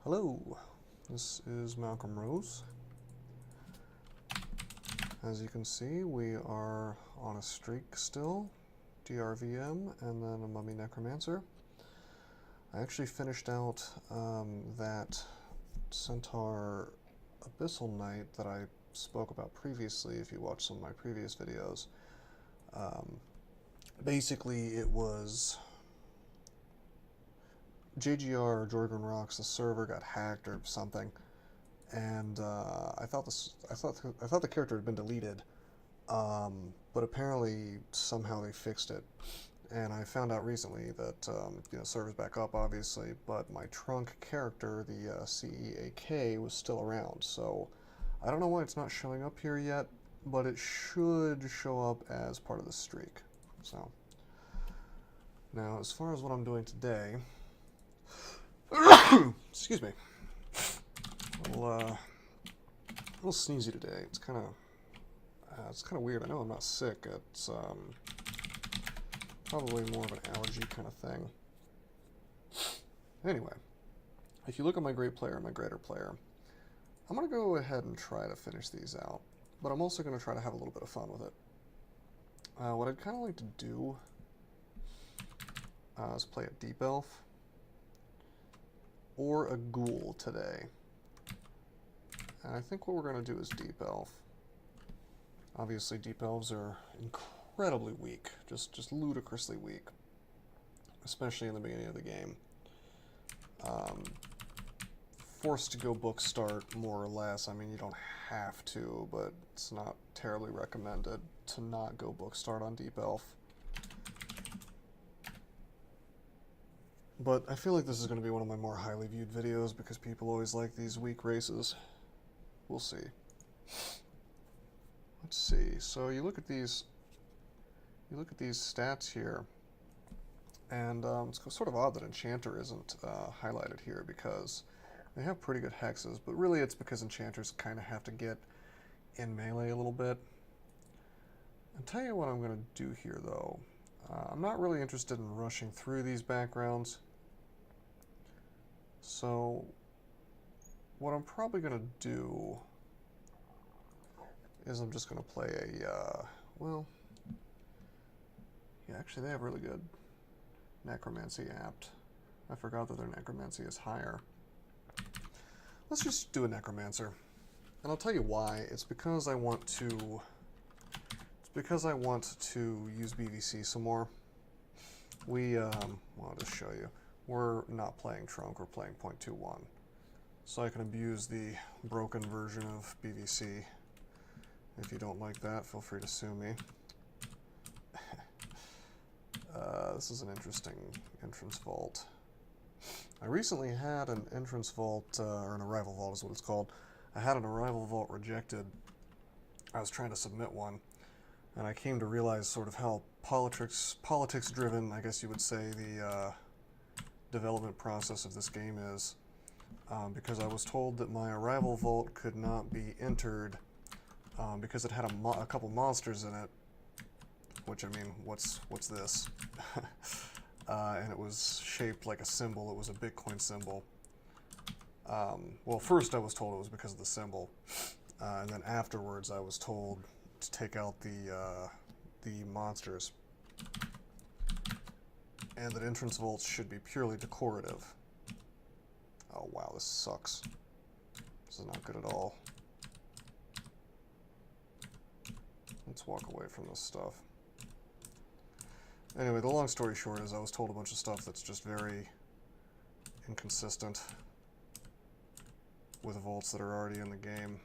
Hello, this is Malcolm Rose. As you can see, we are on a streak still, DRVM, and then a Mummy Necromancer. I actually finished out that Centaur Abyssal Knight that I spoke about previously, if you watched some of my previous videos. Basically, it was JGR, Jorgen Rocks, the server got hacked or something, and I thought the character had been deleted, but apparently somehow they fixed it. And I found out recently that server's back up, obviously, but my trunk character, the CEAK, was still around. So I don't know why it's not showing up here yet, but it should show up as part of the streak. So now, as far as what I'm doing today. Excuse me. A little sneezy today. It's kind of weird. I know I'm not sick. It's probably more of an allergy kind of thing. Anyway, if you look at my great player and my greater player, I'm going to go ahead and try to finish these out, but I'm also going to try to have a little bit of fun with it. What I'd kind of like to do is play a Deep Elf or a Ghoul today. And I think what we're going to do is Deep Elf. Obviously, Deep Elves are incredibly weak, just ludicrously weak, especially in the beginning of the game. Forced to go book start, more or less. I mean, you don't have to, but it's not terribly recommended to not go book start on Deep Elf. But I feel like this is going to be one of my more highly viewed videos because people always like these weak races. We'll see. Let's see. So you look at these stats here, and it's sort of odd that Enchanter isn't highlighted here because they have pretty good hexes, but really it's because Enchanters kind of have to get in melee a little bit. I'll tell you what I'm going to do here, though. I'm not really interested in rushing through these backgrounds. So what I'm probably going to do is I'm just going to play a, well, yeah, actually they have really good Necromancy apt. I forgot that their Necromancy is higher. Let's just do a Necromancer. And I'll tell you why. It's because I want to use BVC some more. Well, I'll just show you. We're not playing Trunk, we're playing 0.21. So I can abuse the broken version of BVC. If you don't like that, feel free to sue me. This is an interesting entrance vault. I recently had an entrance vault, or an arrival vault is what it's called. I had an arrival vault rejected. I was trying to submit one, and I came to realize sort of how politics-driven, I guess you would say, the development process of this game is. Because I was told that my arrival vault could not be entered because it had a couple monsters in it, which, I mean, what's this? And it was shaped like a symbol. It was a Bitcoin symbol. Well, first I was told it was because of the symbol, and then afterwards I was told to take out the monsters, and that entrance vaults should be purely decorative. Oh wow, this sucks. This is not good at all. Let's walk away from this stuff. Anyway, the long story short is I was told a bunch of stuff that's just very inconsistent with vaults that are already in the game.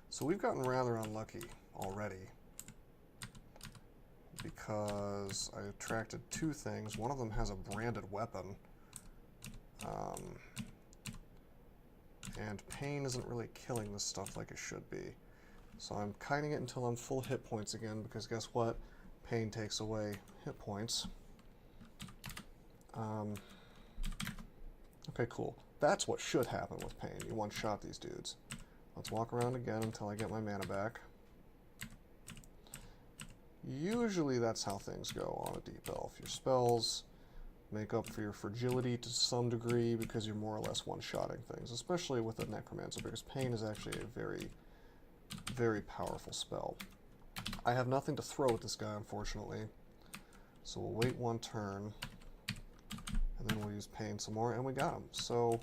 So we've gotten rather unlucky already because I attracted two things. One of them has a branded weapon. And pain isn't really killing this stuff like it should be. So I'm kiting it until I'm full hit points again, because guess what? Pain takes away hit points. Okay, cool. That's what should happen with pain. You one-shot these dudes. Let's walk around again until I get my mana back. Usually that's how things go on a Deep Elf. Your spells make up for your fragility to some degree because you're more or less one-shotting things, especially with a Necromancer, because Pain is actually a very, very powerful spell. I have nothing to throw at this guy, unfortunately, so we'll wait one turn, and then we'll use Pain some more, and we got him. So,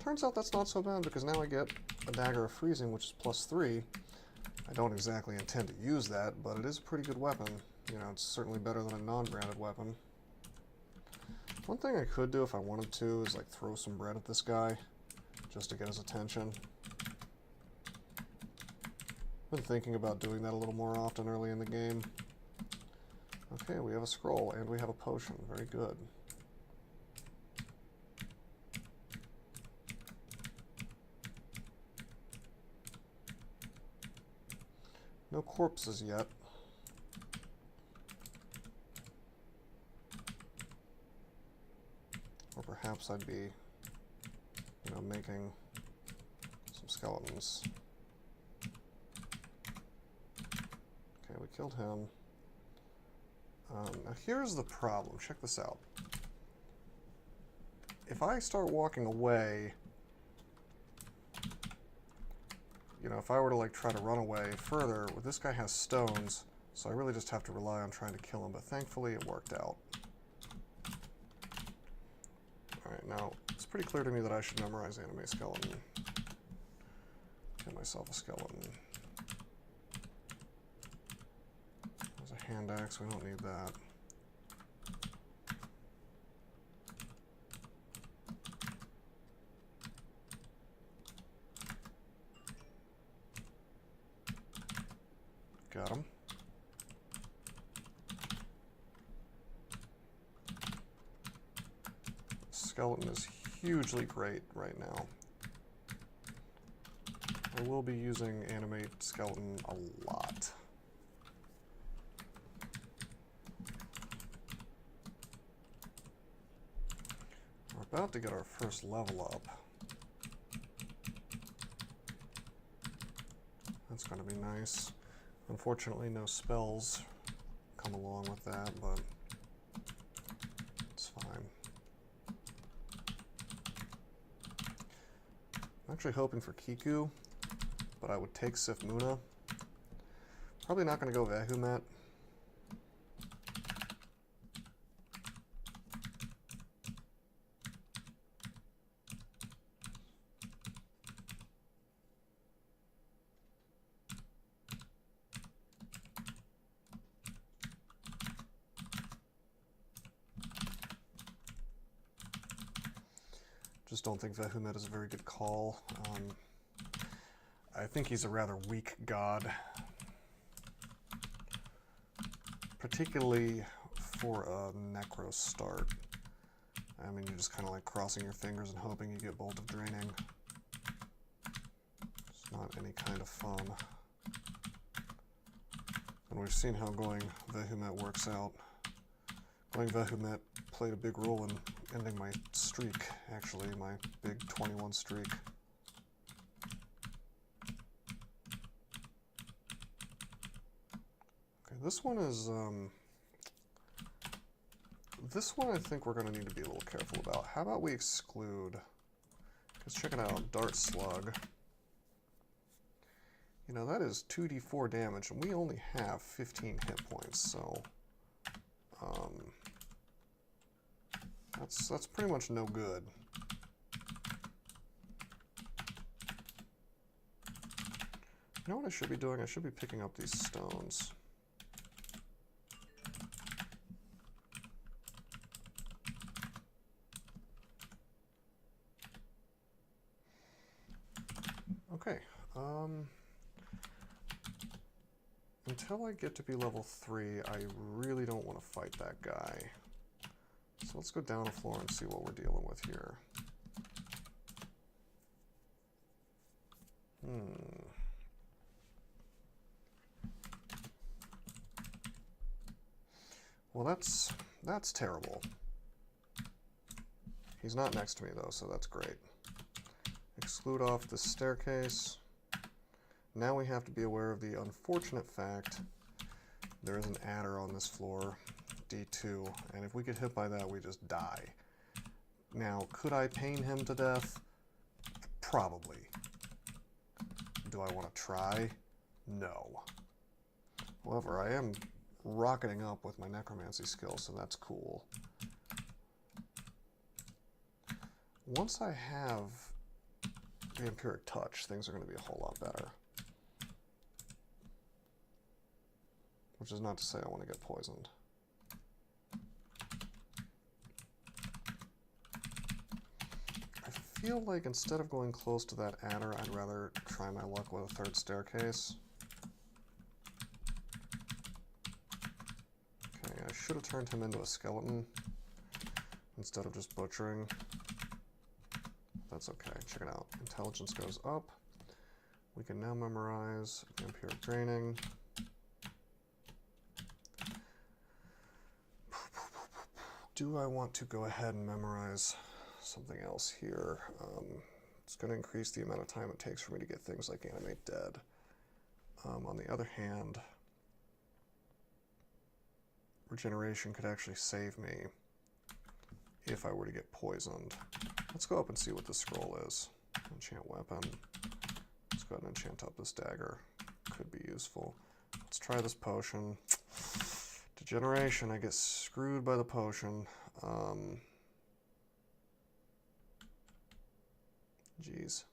turns out that's not so bad, because now I get a Dagger of Freezing, which is +3. I don't exactly intend to use that, but it is a pretty good weapon. You know, it's certainly better than a non-branded weapon. One thing I could do if I wanted to is like throw some bread at this guy just to get his attention. Been thinking about doing that a little more often early in the game. Okay, we have a scroll and we have a potion. Very good. No corpses yet. Or perhaps I'd be, you know, making some skeletons. Okay, we killed him. Now here's the problem. Check this out. If I start walking away, you know, if I were to like try to run away further, well, this guy has stones, so I really just have to rely on trying to kill him, but thankfully it worked out. Alright, now, it's pretty clear to me that I should memorize Anime Skeleton. Get myself a skeleton. There's a hand axe, we don't need that. Got him. Skeleton is hugely great right now. I will be using Animate Skeleton a lot. We're about to get our first level up. That's going to be nice. Unfortunately, no spells come along with that, but it's fine. I'm actually hoping for Kiku, but I would take Sifmuna. Probably not going to go Vehumet. Just don't think Vehumet is a very good call. I think he's a rather weak god, particularly for a Necro start. I mean, you're just kind of like crossing your fingers and hoping you get Bolt of Draining. It's not any kind of fun. And we've seen how going Vehumet works out. Going Vehumet played a big role in ending my streak, actually, my big 21 streak. Okay, this one is, this one I think we're going to need to be a little careful about. How about we exclude, because check it out, Dart Slug. You know, that is 2d4 damage, and we only have 15 hit points, so that's pretty much no good. You know what I should be doing? I should be picking up these stones. Okay. Until I get to be level 3, I really don't want to fight that guy. So let's go down the floor and see what we're dealing with here. Well, that's terrible. He's not next to me though, so that's great. Exclude off the staircase. Now we have to be aware of the unfortunate fact there is an adder on this floor. D2, and if we get hit by that, we just die. Now, could I pain him to death? Probably. Do I want to try? No. However, I am rocketing up with my necromancy skill, so that's cool. Once I have the Vampiric Touch, things are going to be a whole lot better. Which is not to say I want to get poisoned. I feel like instead of going close to that adder, I'd rather try my luck with a third staircase. Okay, I should have turned him into a skeleton instead of just butchering. That's okay. Check it out. Intelligence goes up. We can now memorize Vampiric Draining. Do I want to go ahead and memorize something else here? It's going to increase the amount of time it takes for me to get things like Animate Dead. On the other hand, Regeneration could actually save me if I were to get poisoned. Let's go up and see what this scroll is. Enchant weapon. Let's go ahead and enchant up this dagger. Could be useful. Let's try this potion. Degeneration, I get screwed by the potion. Jeez.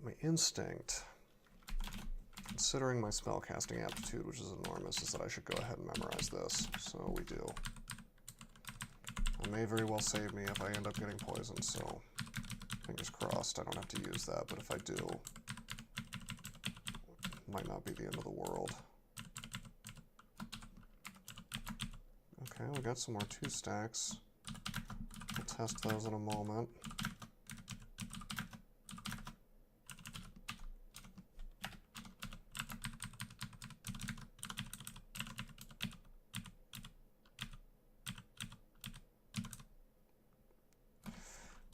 My instinct, considering my spellcasting aptitude, which is enormous, is that I should go ahead and memorize this. So we do. It may very well save me if I end up getting poisoned, so fingers crossed I don't have to use that, but if I do, it might not be the end of the world. Okay, we got some more 2 stacks. We'll test those in a moment.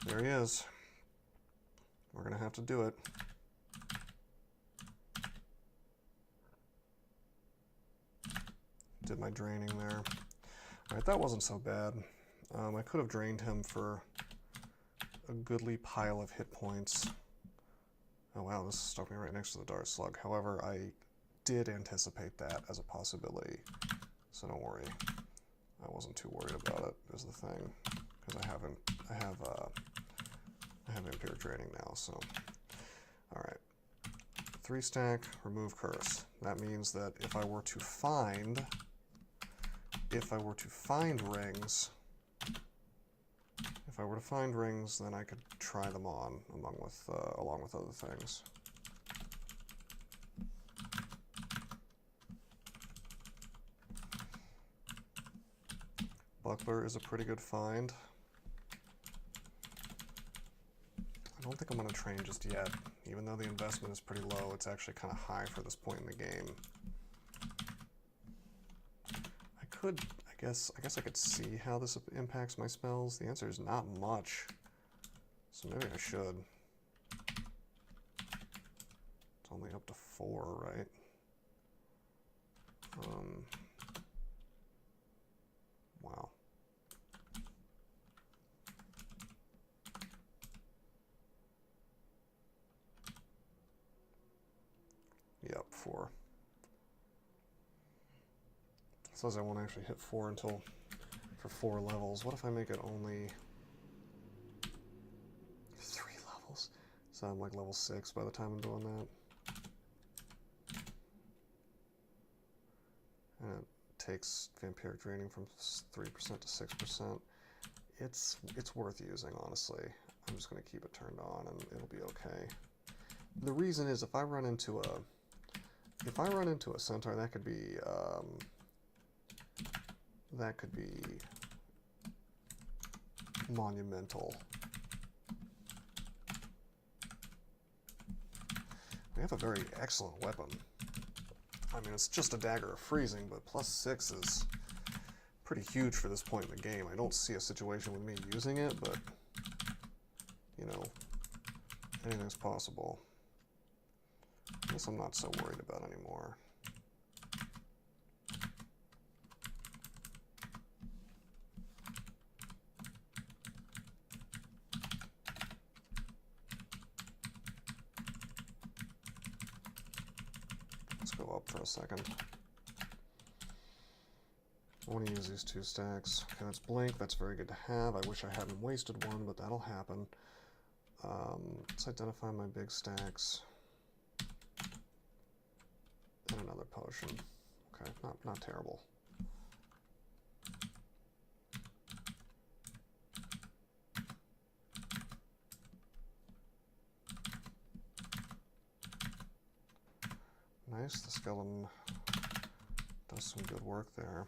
There he is. We're going to have to do it. Did my draining there. Alright, that wasn't so bad. I could have drained him for a goodly pile of hit points. Oh wow, this stuck me right next to the Dart Slug. However, I did anticipate that as a possibility, so don't worry. I wasn't too worried about it, is the thing, because I have Vampiric Draining now, so. Alright. 3 stack, remove curse. That means that if I were to find rings, then I could try them on along with other things. Buckler is a pretty good find. I don't think I'm going to train just yet. Even though the investment is pretty low, it's actually kind of high for this point in the game. I guess I could see how this impacts my spells. The answer is not much. So maybe I should. It's only up to 4, right? Wow. Yep, 4. It says I won't actually hit 4 until for 4 levels. What if I make it only 3 levels? So I'm like level 6 by the time I'm doing that. And it takes Vampiric Draining from 3% to 6%. It's worth using, honestly. I'm just going to keep it turned on and it'll be okay. The reason is if I run into a centaur, that could be monumental. We have a very excellent weapon. I mean, it's just a dagger of freezing, but +6 is pretty huge for this point in the game. I don't see a situation with me using it, but, you know, anything's possible. I guess I'm not so worried about anymore. Let's go up for a second. I want to use these 2 stacks. Okay, that's blink. That's very good to have. I wish I hadn't wasted one, but that'll happen. Let's identify my big stacks. And another potion. Okay, not terrible. Nice, the skeleton does some good work there.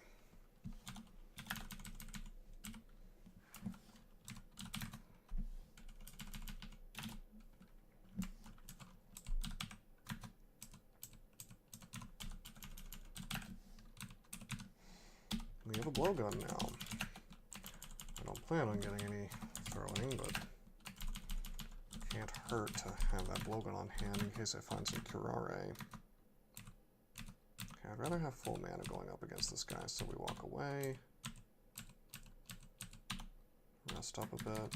We have a blowgun now. I don't plan on getting any throwing, but can't hurt to have that blowgun on hand in case I find some curare. Okay, I'd rather have full mana going up against this guy, so we walk away. Rest up a bit.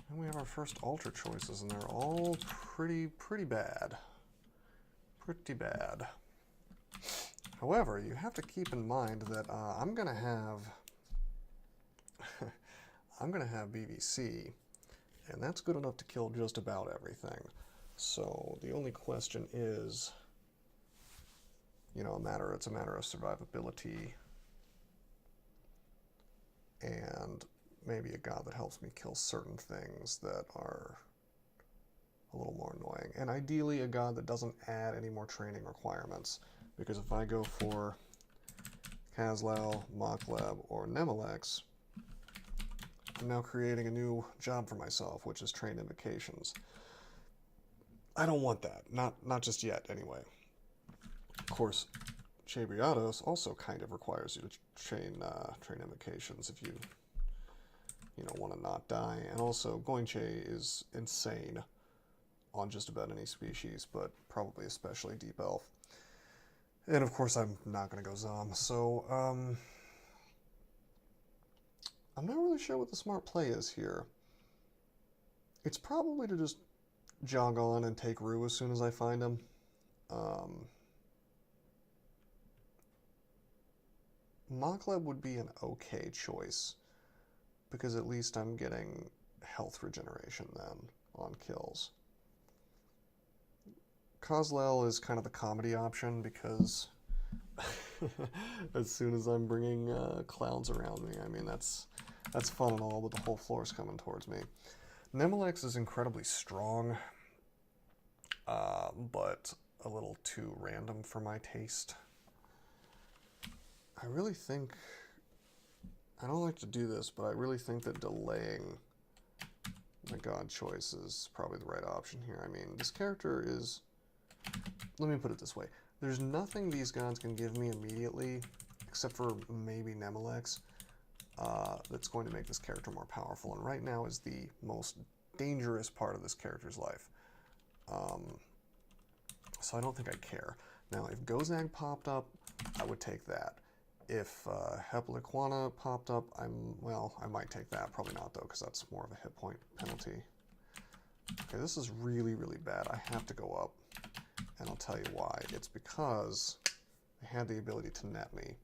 And we have our first altar choices, and they're all pretty bad. Pretty bad. However, you have to keep in mind that I'm gonna have BVC, and that's good enough to kill just about everything. So the only question is, you know, it's a matter of survivability and maybe a god that helps me kill certain things that are a little more annoying. And ideally a god that doesn't add any more training requirements, because if I go for Kazlal, Mokleb, or Nemelex, I'm now creating a new job for myself, which is train invocations. I don't want that. Not just yet, anyway. Of course, Chebriados also kind of requires you to train invocations if you want to not die. And also, Goinche is insane on just about any species, but probably especially Deep Elf. And of course, I'm not going to go Zom. So, I'm not really sure what the smart play is here. It's probably to just jog on and take Rue as soon as I find him. Mokleb would be an okay choice, because at least I'm getting health regeneration then on kills. Kazlal is kind of the comedy option, because as soon as I'm bringing clowns around me, I mean, that's fun and all, but the whole floor is coming towards me. Nemelex is incredibly strong, but a little too random for my taste. I really think, I don't like to do this, but I really think that delaying the god choice is probably the right option here. I mean, this character is, let me put it this way, there's nothing these gods can give me immediately, except for maybe Nemelex, that's going to make this character more powerful, and right now is the most dangerous part of this character's life. So I don't think I care. Now, if Gozag popped up, I would take that. If Hepliquana popped up, I might take that. Probably not, though, because that's more of a hit point penalty. Okay, this is really bad. I have to go up, and I'll tell you why. It's because they had the ability to net me.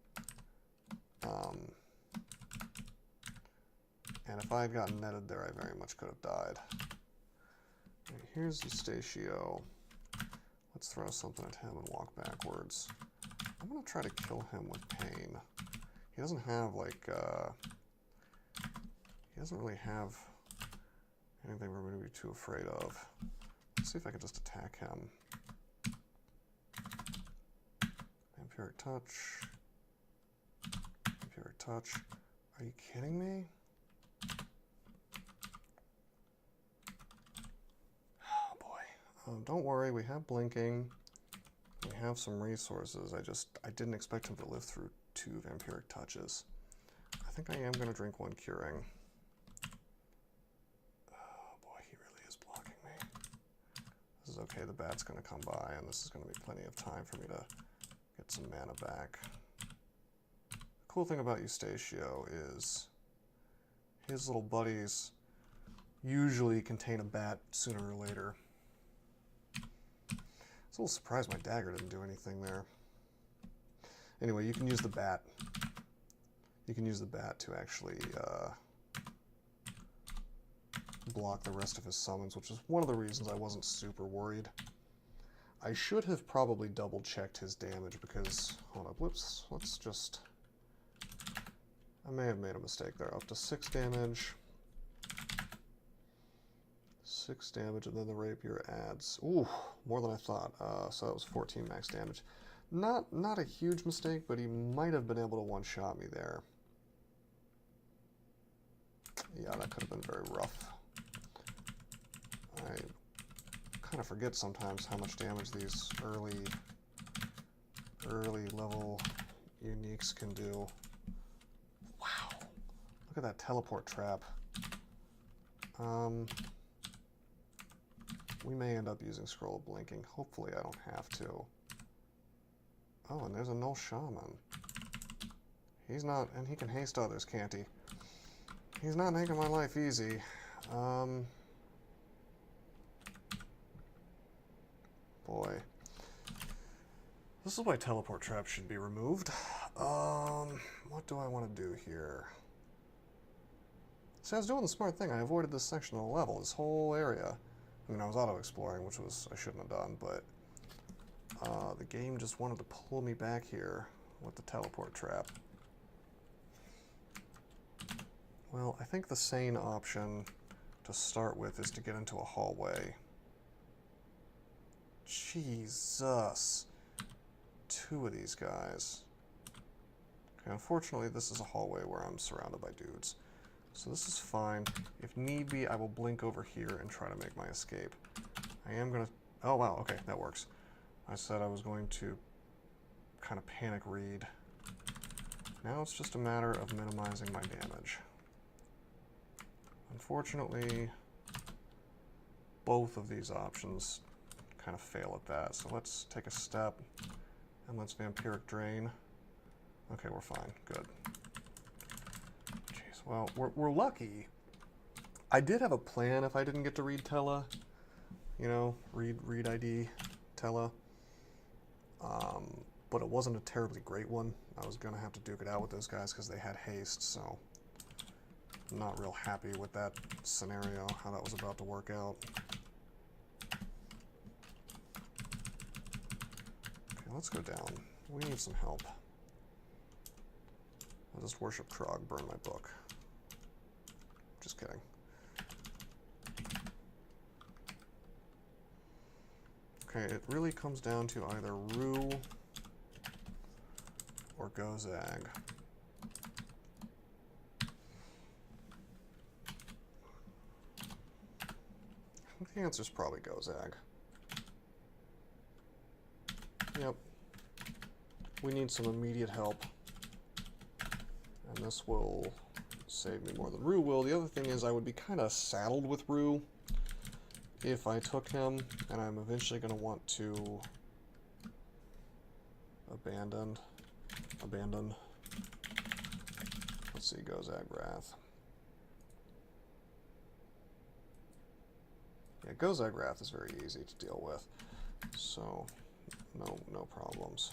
And if I had gotten netted there, I very much could have died. Okay, here's Eustatio. Let's throw something at him and walk backwards. I'm going to try to kill him with pain. He doesn't have, like, he doesn't really have anything we're going to be too afraid of. Let's see if I can just attack him. Vampiric Touch. Vampiric Touch. Are you kidding me? Oh, boy. Don't worry, we have blinking. We have some resources. I didn't expect him to live through 2 Vampiric Touches. I think I am going to drink 1 Curing. Oh boy, he really is blocking me. This is okay, the bat's going to come by, and this is going to be plenty of time for me to get some mana back. Cool thing about Eustatio is his little buddies usually contain a bat sooner or later. I was a little surprised my dagger didn't do anything there. Anyway, you can use the bat. You can use the bat to actually block the rest of his summons, which is one of the reasons I wasn't super worried. I should have probably double-checked his damage because... Hold up, let's just... I may have made a mistake there. Up to 6 damage. 6 damage, and then the rapier adds... Ooh, more than I thought. So that was 14 max damage. Not a huge mistake, but he might have been able to one-shot me there. Yeah, that could have been very rough. I kind of forget sometimes how much damage these early level uniques can do. Wow, look at that teleport trap. We may end up using Scroll of Blinking. Hopefully I don't have to. Oh, and there's a Null Shaman. He's not, and he can haste others, can't he? He's not making my life easy. Boy. This is why teleport traps should be removed. What do I want to do here? See, I was doing the smart thing. I avoided this section of the level, this whole area. I mean, I was auto-exploring, which I shouldn't have done, but the game just wanted to pull me back here with the teleport trap. Well, I think the sane option to start with is to get into a hallway. Jesus. 2 of these guys. Okay, unfortunately, this is a hallway where I'm surrounded by dudes. So this is fine. If need be, I will blink over here and try to make my escape. I am going to... Oh, wow, okay, that works. I said I was going to kind of panic read. Now it's just a matter of minimizing my damage. Unfortunately, both of these options kind of fail at that. So let's take a step and let's Vampiric Drain. Okay, we're fine. Good. Jeez, well, we're lucky. I did have a plan if I didn't get to read Tella. You know, read ID Tella. But it wasn't a terribly great one. I was going to have to duke it out with those guys because they had haste, so I'm not real happy with that scenario, how that was about to work out. Okay, let's go down. We need some help. I'll just worship Trog, burn my book. Just kidding. Okay, it really comes down to either Rue or Gozag. I think the answer's probably Gozag. Yep. We need some immediate help. And this will save me more than Rue will. The other thing is I would be kind of saddled with Rue if I took him, and I'm eventually going to want to abandon. Let's see, Gozag Wrath. Yeah, Gozag Wrath is very easy to deal with, so no problems.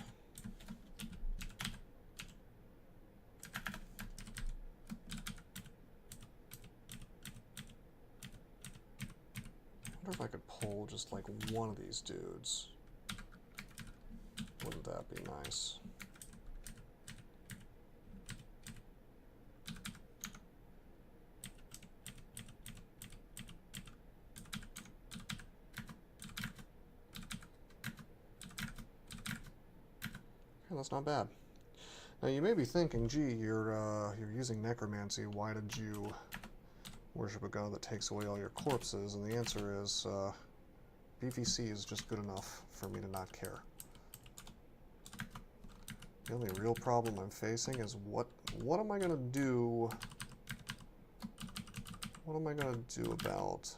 I wonder if I could pull just like one of these dudes. Wouldn't that be nice? Okay, that's not bad. Now you may be thinking, gee, you're using necromancy. Why did you worship a god that takes away all your corpses? And the answer is, BVC is just good enough for me to not care. The only real problem I'm facing is what am I gonna do? What am I gonna do about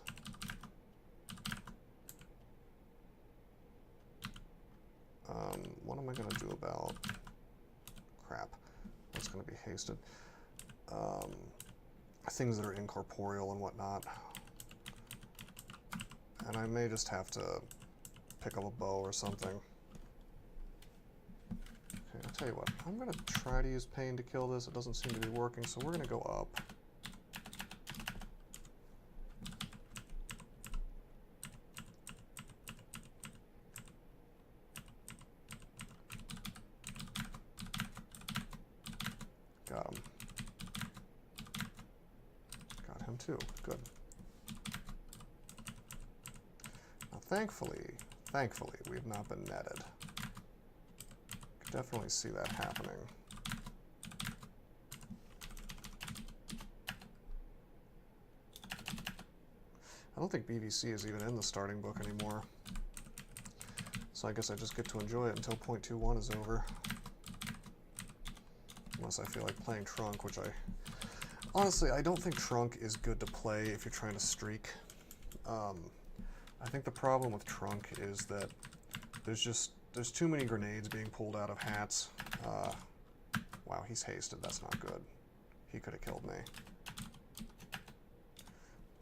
what am I gonna do about crap? just going to be hasted. Things that are incorporeal and whatnot. And I may just have to pick up a bow or something. Okay, I'll tell you what. I'm going to try to use pain to kill this. It doesn't seem to be working, so we're going to go up. Got him. Got him too. Good. Now, thankfully, we've not been netted. Could definitely see that happening. I don't think BVC is even in the starting book anymore. So I guess I just get to enjoy it until 0.21 is over. Unless I feel like playing Trunk, which honestly, I don't think Trunk is good to play if you're trying to streak. I think the problem with Trunk is that there's too many grenades being pulled out of hats. Wow, he's hasted. That's not good. He could have killed me.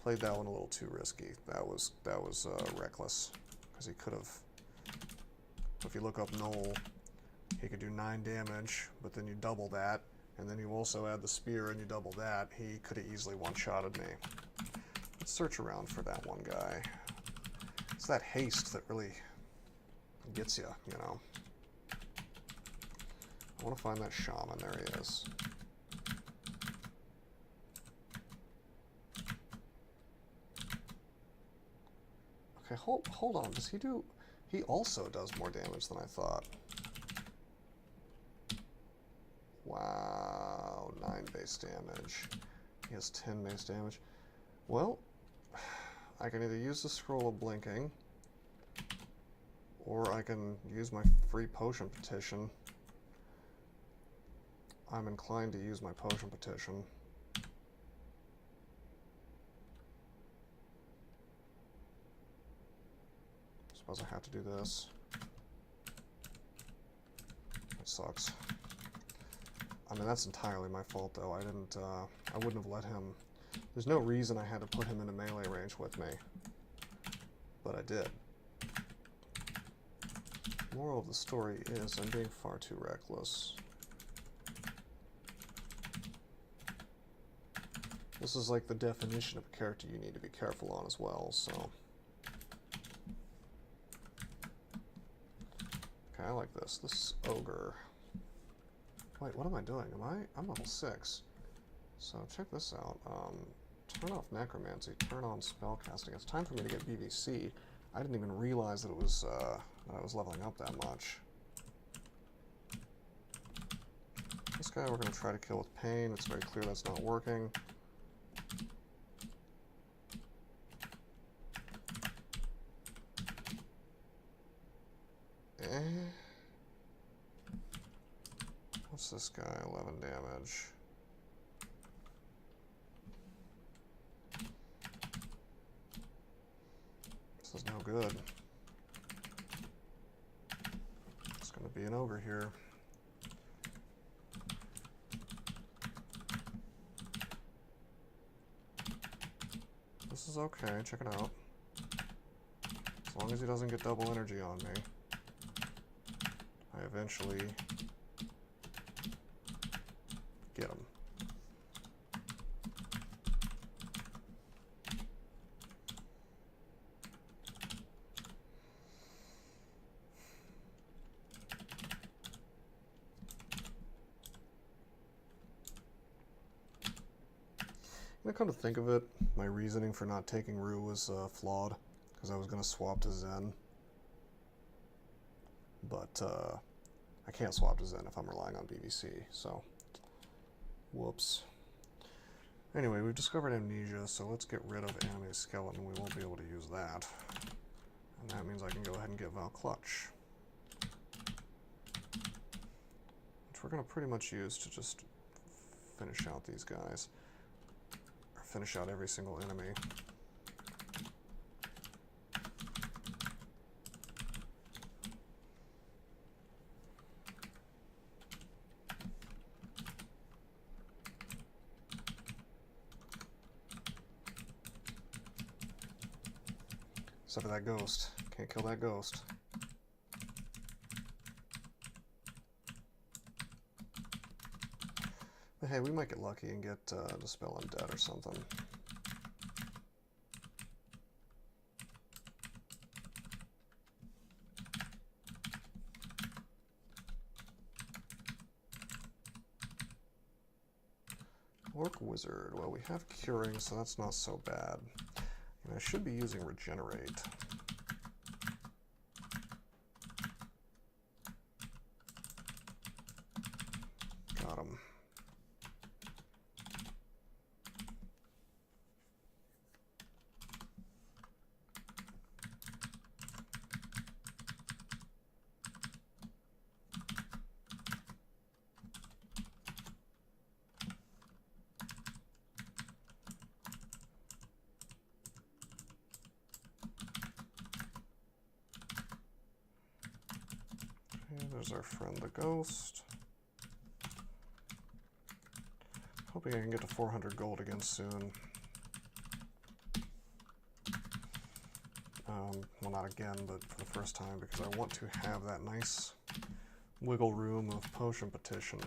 Played that one a little too risky. That was reckless, because he could have. If you look up Knoll, he could do 9 damage, but then you double that, and then you also add the spear and you double that. He could have easily one-shotted me. Let's search around for that one guy. It's that haste that really gets you, you know. I want to find that shaman. There he is. Okay, hold on. Does he do... He also does more damage than I thought. Wow, 9 base damage. He has 10 base damage. Well, I can either use the Scroll of Blinking, or I can use my free potion petition. I'm inclined to use my potion petition. Suppose I have to do this. That sucks. I mean, that's entirely my fault, though. I wouldn't have let him... There's no reason I had to put him into melee range with me. But I did. Moral of the story is I'm being far too reckless. This is like the definition of a character you need to be careful on as well, so... Okay, I like this. This ogre... Wait, what am I doing? I'm level 6. So check this out. Turn off Necromancy, turn on Spellcasting. It's time for me to get BVC. I didn't even realize that it was that I was leveling up that much. This guy we're going to try to kill with Pain. It's very clear that's not working. What's this guy? 11 damage. This is no good. It's going to be an ogre here. This is okay. Check it out. As long as he doesn't get double energy on me, I eventually get him. And come to think of it, my reasoning for not taking Rue was flawed, because I was going to swap to Zen. But I can't swap to Zen if I'm relying on BVC, so whoops. Anyway, we've discovered Amnesia, so let's get rid of Anime Skeleton. We won't be able to use that. And that means I can go ahead and get Val Clutch, which we're going to pretty much use to just finish out these guys. Or finish out every single enemy. Except for that ghost. Can't kill that ghost. But hey, we might get lucky and get Dispel Undead or something. Orc Wizard. Well, we have Curing, so that's not so bad. And I should be using Regenerate. Got him. There's our friend the ghost. Hoping I can get to 400 gold again soon. Well, not again, but for the first time, because I want to have that nice wiggle room of potion petition.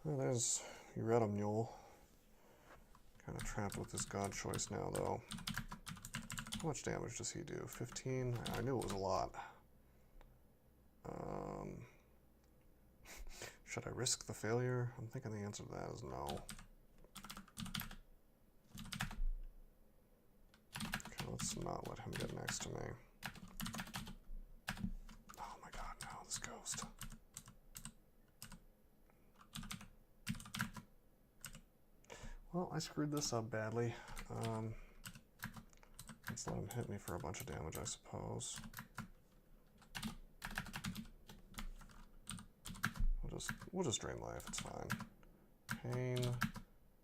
Well, there's Ureta Mule. Kind of trapped with this God Choice now, though. How much damage does he do? 15? I knew it was a lot. Should I risk the failure? I'm thinking the answer to that is no. Okay, let's not let him get next to me. Oh my god, no, this ghost. Well, I screwed this up badly. Let's let him hit me for a bunch of damage, I suppose. We'll just drain life, it's fine. Pain,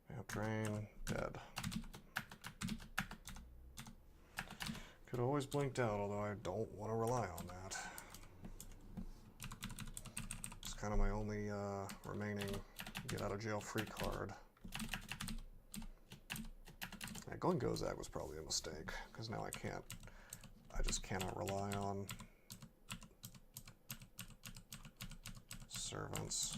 vamp drain, dead. Could have always blinked out, although I don't want to rely on that. It's kind of my only remaining get out of jail free card. Yeah, going Gozag was probably a mistake, because now I just cannot rely on servants.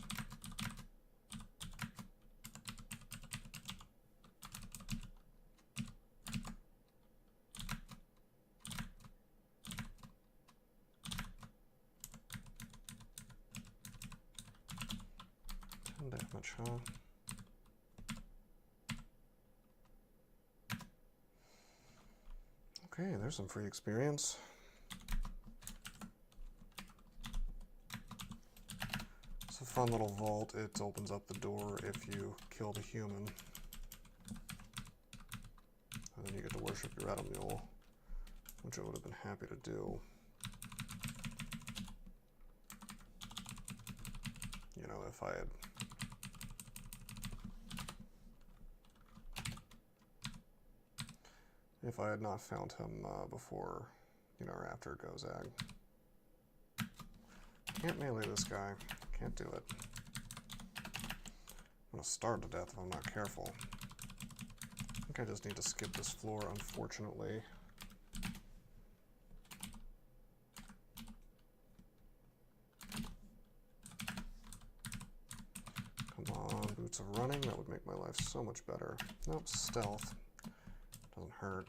Damage, huh? Okay, there's some free experience. It's a fun little vault. It opens up the door if you kill the human. And then you get to worship your Ureta Mule, which I would have been happy to do. You know, if I had not found him before, you know, or after Gozag. Can't melee this guy. Can't do it. I'm gonna starve to death if I'm not careful. I think I just need to skip this floor, unfortunately. Come on, Boots of Running. That would make my life so much better. Nope, stealth. Doesn't hurt.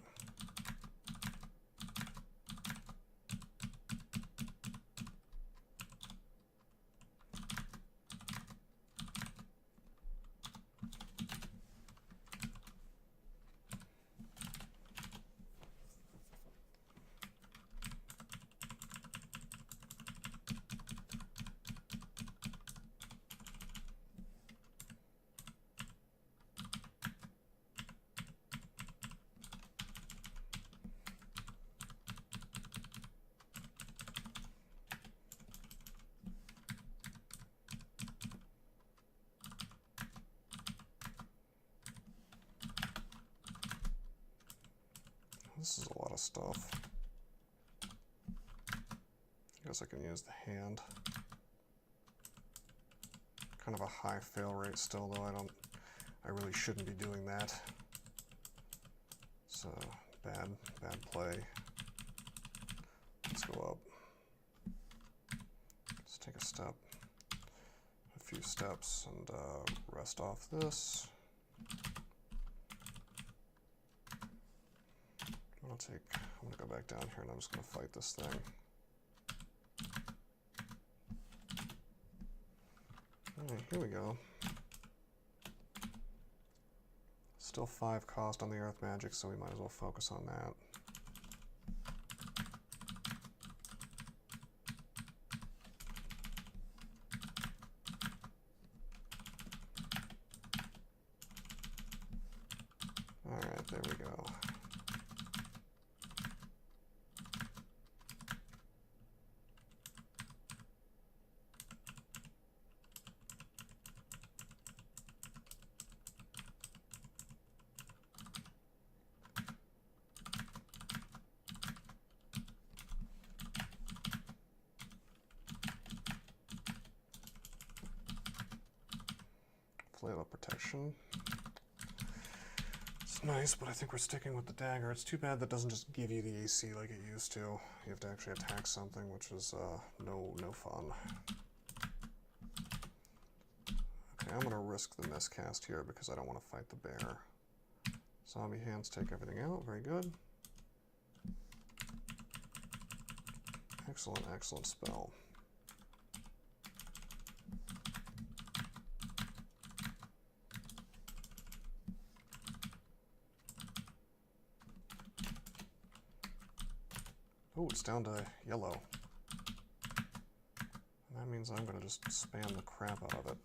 This is a lot of stuff. I guess I can use the hand. Kind of a high fail rate still, though. I really shouldn't be doing that. It's a bad play. Let's go up. Let's take a step, a few steps, and rest off this. I'm gonna go back down here and I'm just gonna fight this thing. Alright, here we go. Still 5 cost on the earth magic, so we might as well focus on that. Alright, there we go. Flail of protection. It's nice, but I think we're sticking with the dagger. It's too bad that doesn't just give you the AC like it used to. You have to actually attack something, which is no fun. Okay, I'm gonna risk the miscast here because I don't want to fight the bear. Zombie hands take everything out. Very good. Excellent, excellent spell. Oh, it's down to yellow. And that means I'm going to just spam the crap out of it.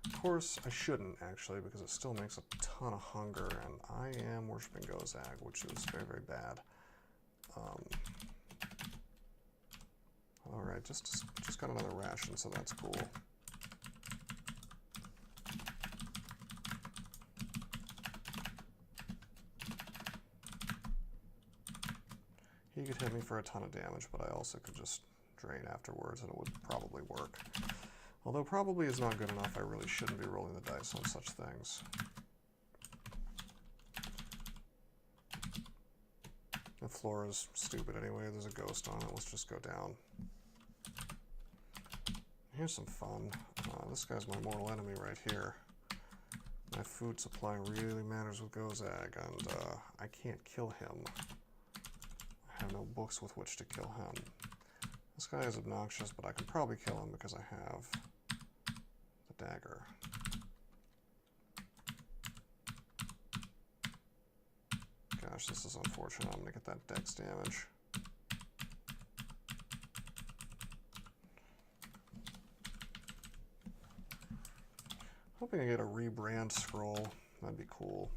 Of course, I shouldn't, actually, because it still makes a ton of hunger, and I am worshipping Gozag, which is very, very bad. Alright, just got another ration, so that's cool. He could hit me for a ton of damage, but I also could just drain afterwards, and it would probably work. Although probably is not good enough, I really shouldn't be rolling the dice on such things. The floor is stupid anyway, there's a ghost on it, let's just go down. Here's some fun. This guy's my mortal enemy right here. My food supply really matters with Gozag, and I can't kill him. I have no books with which to kill him. This guy is obnoxious, but I can probably kill him because I have the dagger. Gosh, this is unfortunate. I'm going to get that dex damage. Hoping I get a rebrand scroll. That'd be cool.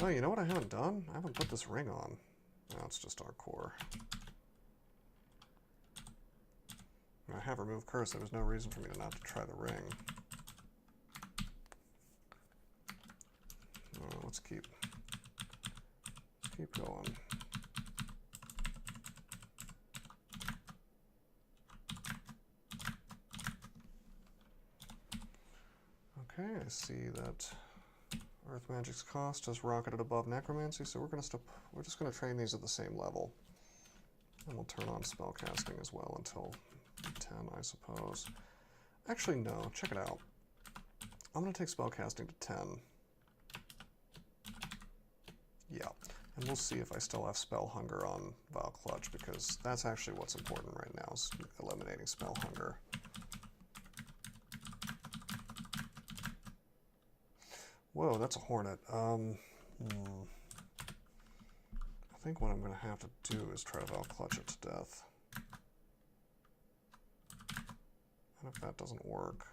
Oh, you know what I haven't done? I haven't put this ring on. No, it's just our core. I have removed curse. There was no reason for me to not to try the ring. Let's keep going. Okay, I see that Earth Magic's cost has rocketed above Necromancy, so we're just gonna train these at the same level. And we'll turn on spellcasting as well until 10, I suppose. Actually, no, check it out. I'm gonna take spellcasting to 10. Yeah, and we'll see if I still have spell hunger on Vile Clutch, because that's actually what's important right now, is eliminating spell hunger. Whoa, that's a hornet. I think what I'm going to have to do is try to Vile Clutch it to death. And if that doesn't work...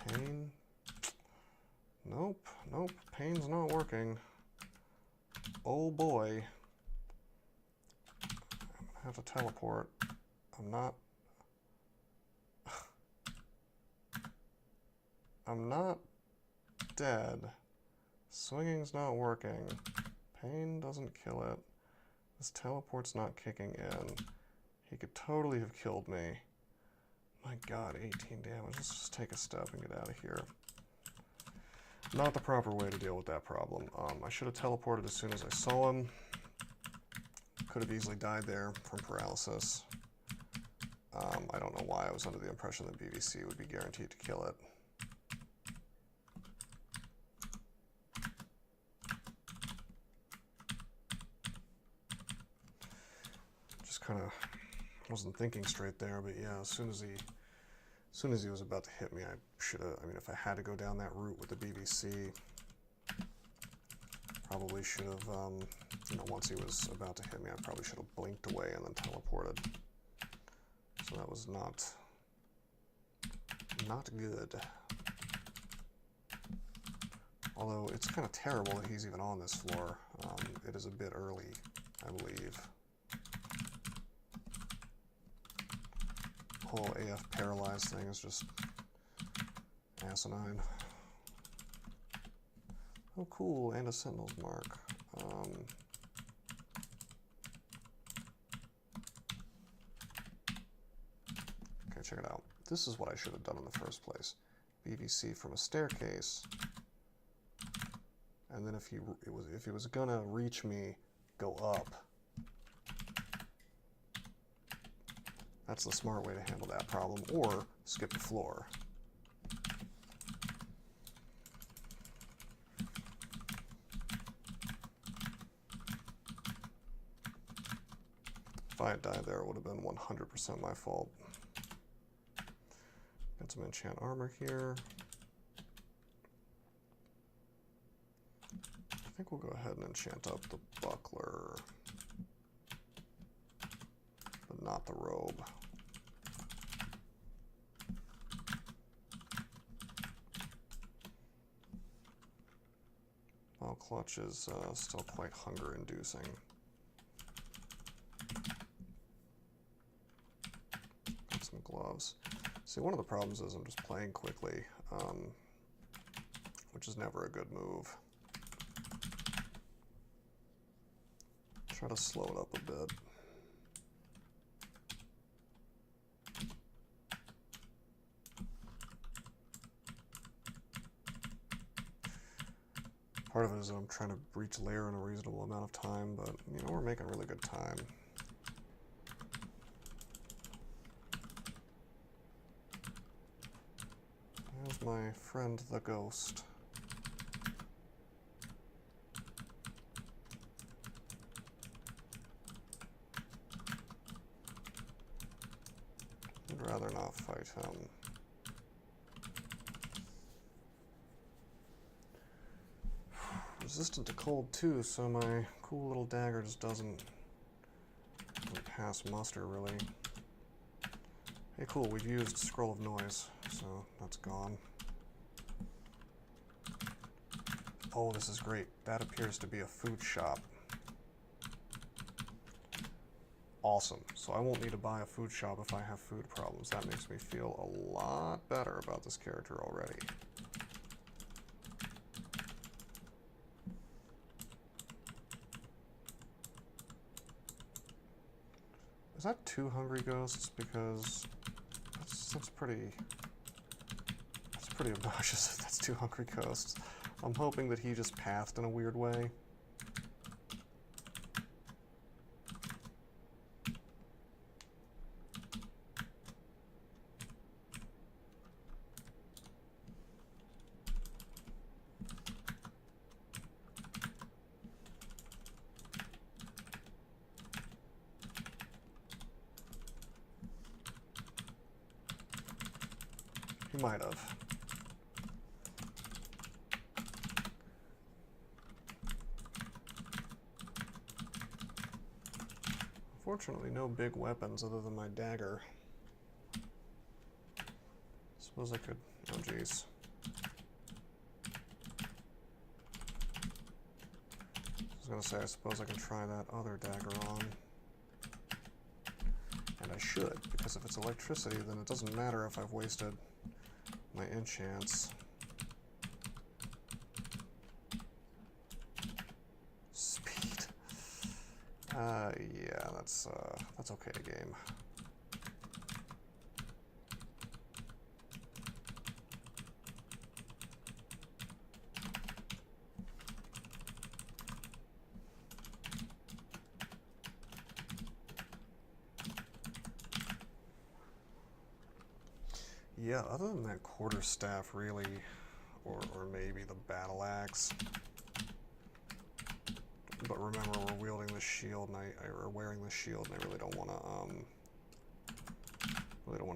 Pain? Nope, pain's not working. Oh boy. I'm going to have to teleport. I'm not dead. Swinging's not working. Pain doesn't kill it. This teleport's not kicking in. He could totally have killed me. My god, 18 damage. Let's just take a step and get out of here. Not the proper way to deal with that problem. I should have teleported as soon as I saw him. Could have easily died there from paralysis. I don't know why I was under the impression that BVC would be guaranteed to kill it. Just kind of wasn't thinking straight there, but yeah, as soon as he was about to hit me, I should have, I mean, if I had to go down that route with the BVC, probably should have, you know, once he was about to hit me, I probably should have blinked away and then teleported. So that was not good. Although it's kind of terrible that he's even on this floor. It is a bit early, I believe. Whole AF paralyzed thing is just asinine. Oh cool, and a Sentinel's Mark. Okay, check it out. This is what I should have done in the first place. BVC from a staircase, and then if he was gonna reach me, go up. That's the smart way to handle that problem, or skip the floor. If I had died there, it would have been 100% my fault. Got some enchant armor here. I think we'll go ahead and enchant up the buckler, but not the robe. Well, clutch is still quite hunger-inducing. Got some gloves. See, one of the problems is I'm just playing quickly, which is never a good move. Try to slow it up a bit. Part of it is that I'm trying to reach lair in a reasonable amount of time, but, you know, we're making really good time. There's my friend the ghost. I'd rather not fight him. Resistant to cold too, so my cool little dagger just doesn't pass muster really. Hey cool, we've used Scroll of Noise, so that's gone. Oh, this is great. That appears to be a food shop. Awesome. So I won't need to buy a food shop if I have food problems. That makes me feel a lot better about this character already. Is that 2 hungry ghosts? Because that's pretty obnoxious if that's 2 hungry ghosts. I'm hoping that he just pathed in a weird way. He might have. Unfortunately, no big weapons other than my dagger. Suppose I could... oh, jeez. I was gonna say, I suppose I can try that other dagger on. And I should, because if it's electricity, then it doesn't matter if I've wasted my enchants. Speed. Yeah, that's okay, game. Yeah, other than that quarterstaff, really, or maybe the battle axe. But remember, we're wielding the shield, and or wearing the shield, and I really don't want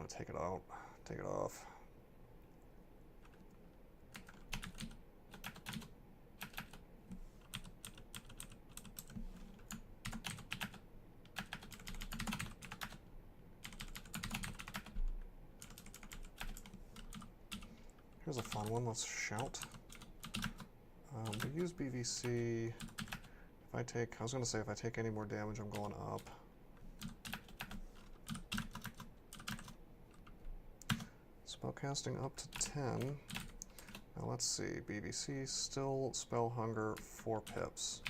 to take it off. Here's a fun one. Let's shout. We use BVC. I was going to say, if I take any more damage, I'm going up. Spellcasting up to 10. Now let's see, BVC, still spell hunger, 4 pips.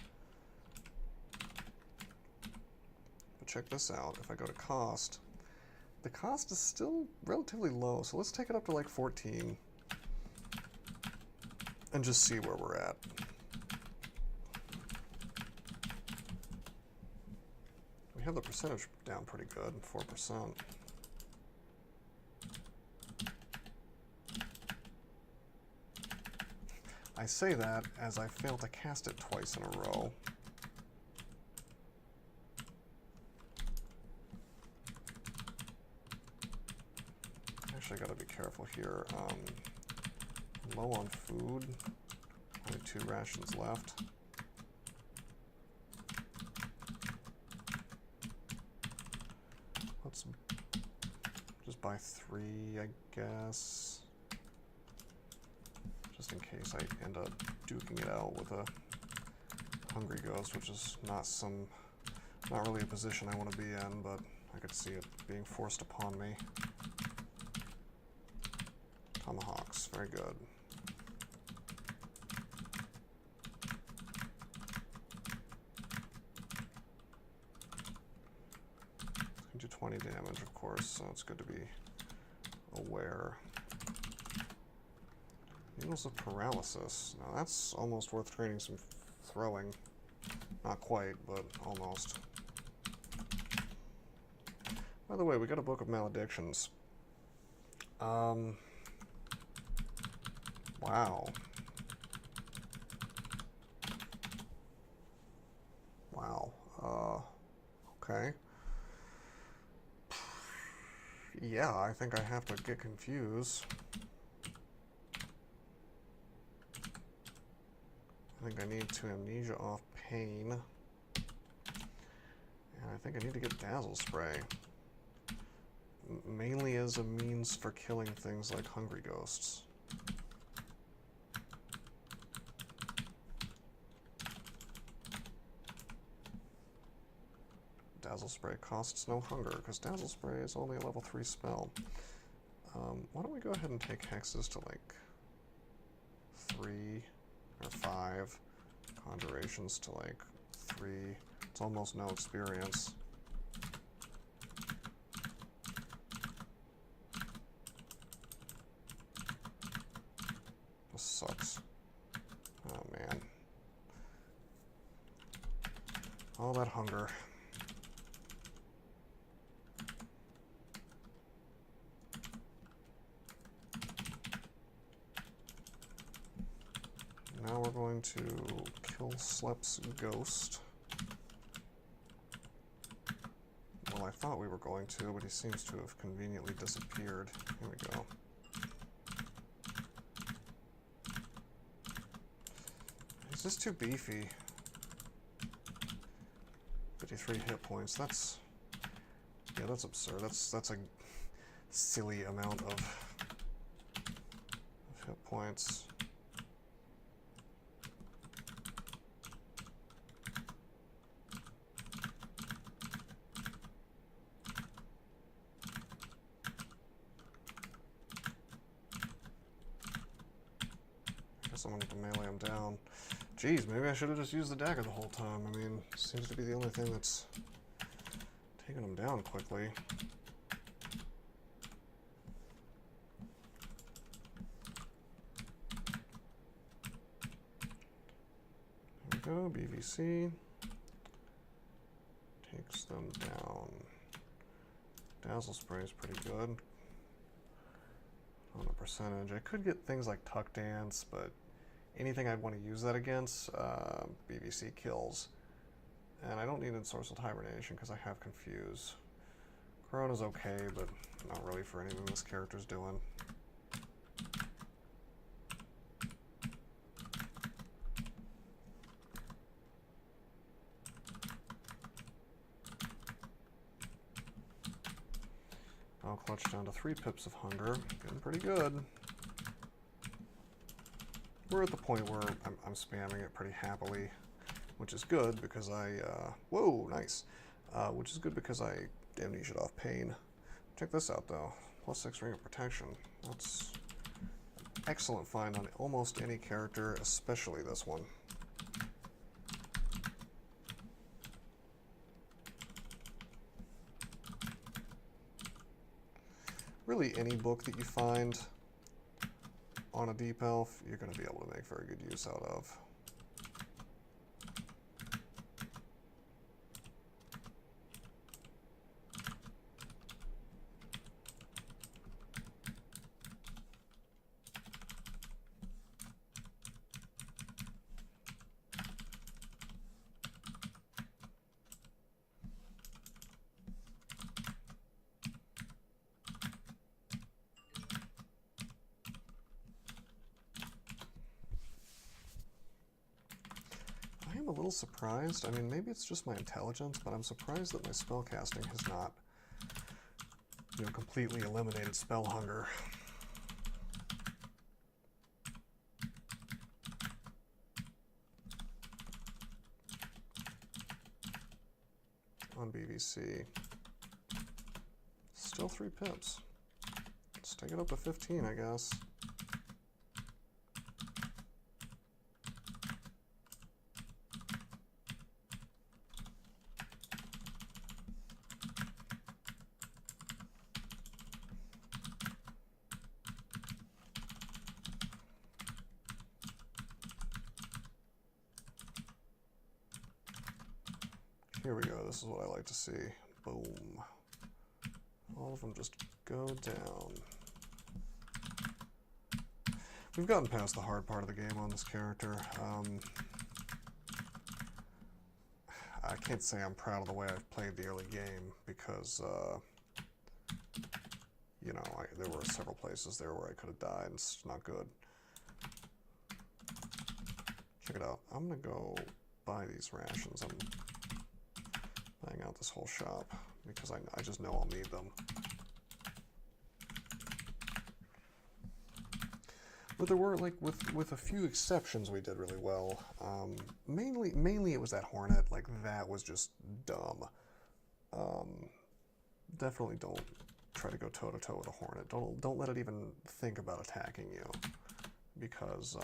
But check this out, if I go to cost, the cost is still relatively low, so let's take it up to like 14. And just see where we're at. We have the percentage down pretty good, 4%. I say that as I failed to cast it twice in a row. Actually, I gotta be careful here. Low on food. Only 2 rations left. Let's just buy 3, I guess. Just in case I end up duking it out with a hungry ghost, which is not really a position I want to be in, but I could see it being forced upon me. Tomahawks, very good. It's going to do 20 damage, of course, so it's good to be aware. Needles of Paralysis. Now that's almost worth trading some throwing. Not quite, but almost. By the way, we got a Book of Maledictions. Wow. Wow. Okay. Yeah, I think I have to get confused. I think I need to amnesia off pain. And I think I need to get Dazzle Spray. Mainly as a means for killing things like hungry ghosts. Dazzle Spray costs no hunger, because Dazzle Spray is only a level 3 spell. Why don't we go ahead and take hexes to like 3 or 5, conjurations to like 3. It's almost no experience. This sucks. Oh man. All that hunger. Now we're going to kill Slep's ghost. Well, I thought we were going to, but he seems to have conveniently disappeared. Here we go. He's just too beefy. 53 hit points. That's absurd. That's a silly amount of hit points. I wanted to melee him down. Jeez, maybe I should have just used the dagger the whole time. I mean, seems to be the only thing that's taking him down quickly. There we go, BVC. Takes them down. Dazzle Spray is pretty good. percentage. I could get things like Tuck Dance, but anything I'd want to use that against, BVC kills. And I don't need Ensorcelled Hibernation because I have Confuse. Corona's okay, but not really for anything this character's doing. I'll clutch down to 3 pips of hunger. Getting pretty good. We're at the point where I'm spamming it pretty happily, which is good because I, whoa, nice. Which is good because I amnesia'd off pain. Check this out though, +6 ring of protection. That's an excellent find on almost any character, especially this one. Really, any book that you find on a deep elf, you're going to be able to make very good use out of. I'm a little surprised. I mean, maybe it's just my intelligence, but I'm surprised that my spellcasting has not, completely eliminated spell hunger. On BVC. Still 3 pips. Let's take it up to 15, I guess. Here we go, this is what I like to see. Boom. All of them just go down. We've gotten past the hard part of the game on this character. I can't say I'm proud of the way I've played the early game because, there were several places there where I could have died and it's not good. Check it out. I'm going to go buy these rations. I'm buying out this whole shop because I just know I'll need them. But there were, with a few exceptions, we did really well. Mainly it was that Hornet. That was just dumb. Definitely don't try to go toe-to-toe with a Hornet. Don't let it even think about attacking you. Because,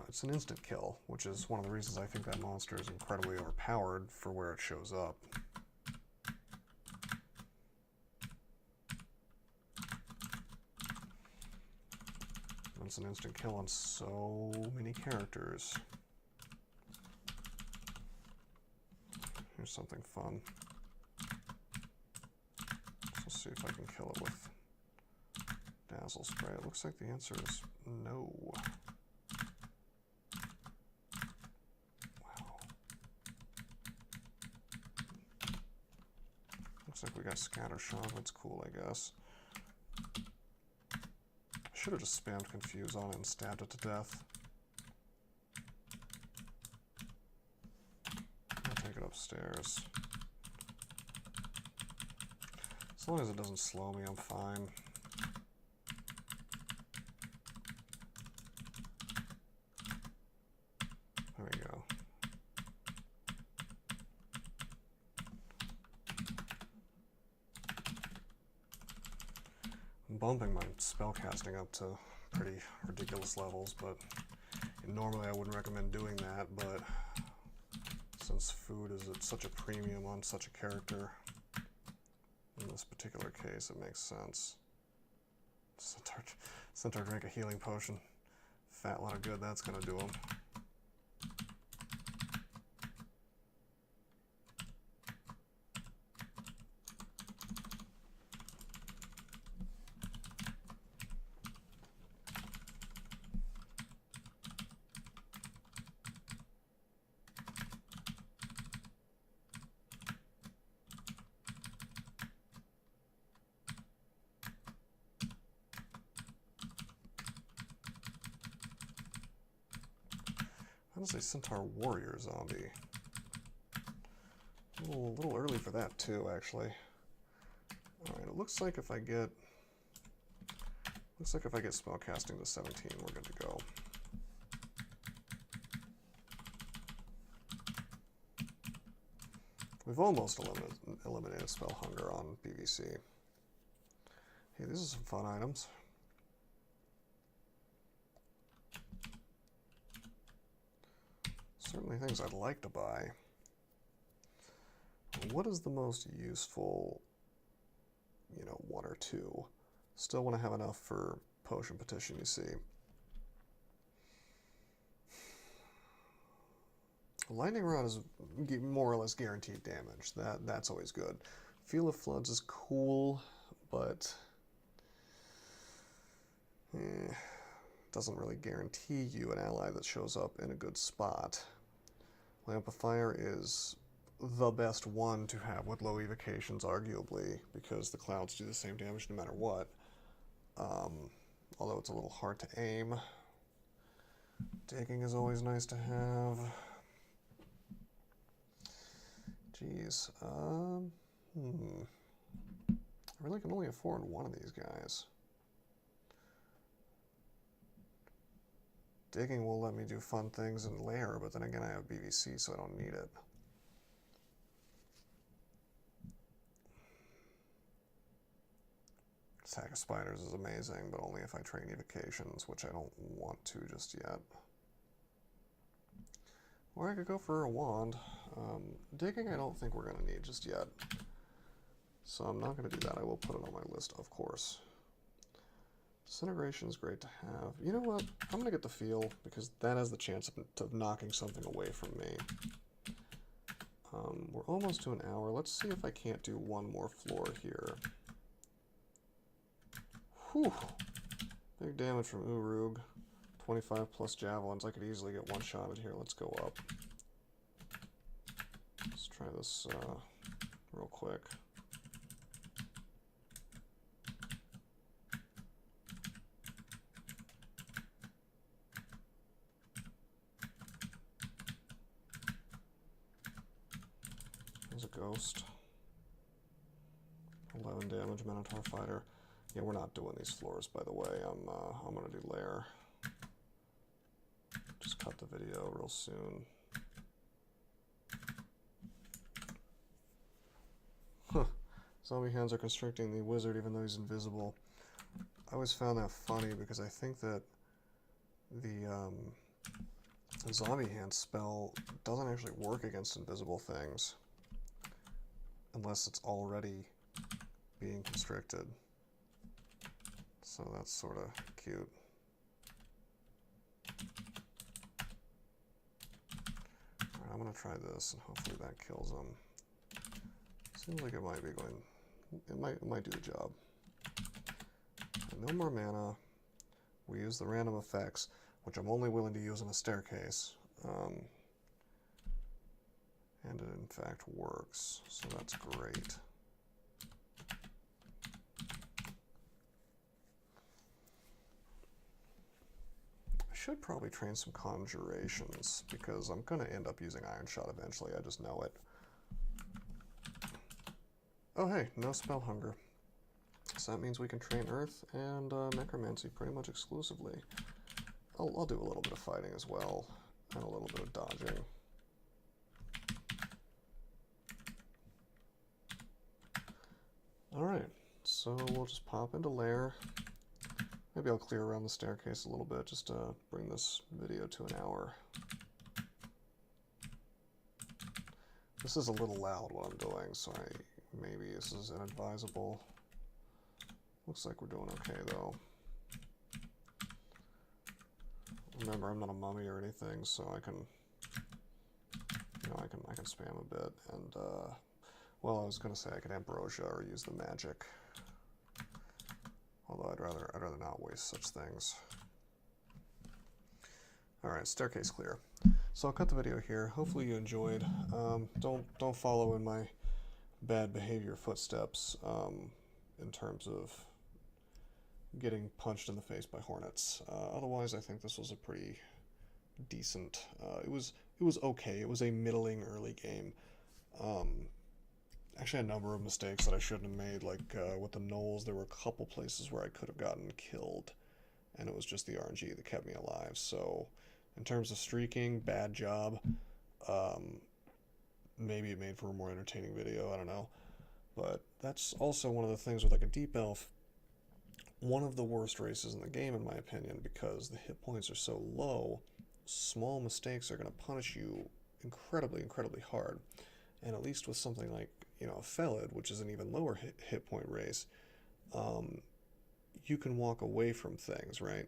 it's an instant kill, which is one of the reasons I think that monster is incredibly overpowered for where it shows up. It's an instant kill on so many characters. Here's something fun. Let's see if I can kill it with Dazzle Spray. It looks like the answer is no. Wow. Looks like we got Scatter Shot. That's cool, I guess. Should have just spammed Confuse on it and stabbed it to death. I'll take it upstairs. As long as it doesn't slow me, I'm fine. There we go. I'm bumping my spellcasting up to pretty ridiculous levels, but normally I wouldn't recommend doing that, but since food is at such a premium on such a character, in this particular case it makes sense. Centaur drink a healing potion. Fat lot of good that's gonna do him. That is a Centaur Warrior zombie. A little early for that too, actually. Alright, it looks like if I get spellcasting to 17, we're good to go. We've almost eliminated spell hunger on PVC. Hey, these are some fun items. Certainly things I'd like to buy. What is the most useful, you know, one or two? Still want to have enough for potion petition, you see. Lightning Rod is more or less guaranteed damage. That's always good. Feel of Floods is cool, but doesn't really guarantee you an ally that shows up in a good spot. Lamp of Fire is the best one to have with low evocations, arguably, because the clouds do the same damage no matter what. Although it's a little hard to aim. Digging is always nice to have. Jeez. I really can only afford one of these guys. Digging will let me do fun things in Lair, but then again I have BVC, so I don't need it. Sack of Spiders is amazing, but only if I train evocations, which I don't want to just yet. Or I could go for a wand. Digging I don't think we're going to need just yet. So I'm not going to do that. I will put it on my list, of course. Disintegration is great to have. You know what? I'm going to get the feel, because that has the chance of knocking something away from me. We're almost to an hour. Let's see if I can't do one more floor here. Whew. Big damage from Urug. 25 plus javelins. I could easily get one-shotted here. Let's go up. Let's try this real quick. There's a ghost. 11 damage, Minotaur Fighter. Yeah, we're not doing these floors, by the way. I'm gonna do Lair. Just cut the video real soon. Huh. Zombie hands are constricting the wizard even though he's invisible. I always found that funny because I think that the zombie hand spell doesn't actually work against invisible things unless it's already being constricted. So that's sort of cute. Alright, I'm going to try this and hopefully that kills him. Seems like it might be going... It might do the job. No more mana. We use the random effects, which I'm only willing to use on a staircase. And it in fact works, so that's great. I should probably train some conjurations, because I'm going to end up using Iron Shot eventually, I just know it. Oh hey, no spell hunger. So that means we can train Earth and Necromancy pretty much exclusively. I'll do a little bit of fighting as well, and a little bit of dodging. Alright, so we'll just pop into Lair. Maybe I'll clear around the staircase a little bit just to bring this video to an hour. This is a little loud what I'm doing, so maybe this is inadvisable. Looks like we're doing okay though. Remember, I'm not a mummy or anything, so I can, you know, I can spam a bit. And well, I was gonna say I could ambrosia or use the magic. Although I'd rather not waste such things. All right, staircase clear. So I'll cut the video here. Hopefully you enjoyed. Don't follow in my bad behavior footsteps in terms of getting punched in the face by hornets. Otherwise, I think this was a pretty decent. It was okay. It was a middling early game. Um, Actually, a number of mistakes that I shouldn't have made. Like with the gnolls, there were a couple places where I could have gotten killed, and it was just the RNG that kept me alive. So, in terms of streaking, bad job. Um, Maybe it made for a more entertaining video. I don't know. But that's also one of the things with like a deep elf. One of the worst races in the game, in my opinion, because the hit points are so low. Small mistakes are going to punish you incredibly, incredibly hard. And at least with something like a Felid, which is an even lower hit point race, um, you can walk away from things, right?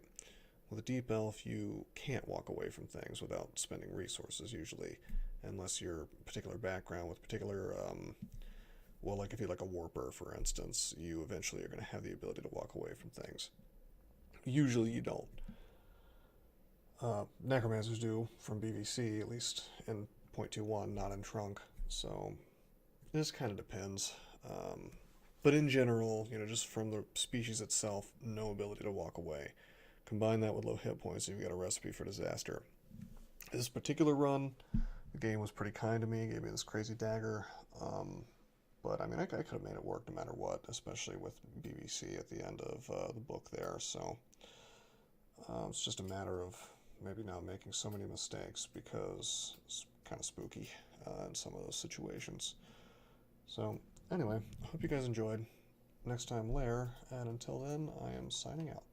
With a deep elf, you can't walk away from things without spending resources usually, unless you're a particular background with particular well, like if you're like a warper, for instance, you eventually are going to have the ability to walk away from things. Usually you don't. Necromancers do from BVC, at least in 0.21, not in Trunk. So this kind of depends. But in general, just from the species itself, no ability to walk away. Combine that with low hit points, and you've got a recipe for disaster. This particular run, the game was pretty kind to me, gave me this crazy dagger. But I mean, I could have made it work no matter what, especially with BBC at the end of the book there. So it's just a matter of maybe not making so many mistakes because it's kind of spooky in some of those situations. So anyway, I hope you guys enjoyed. Next time, Lair, and until then, I am signing out.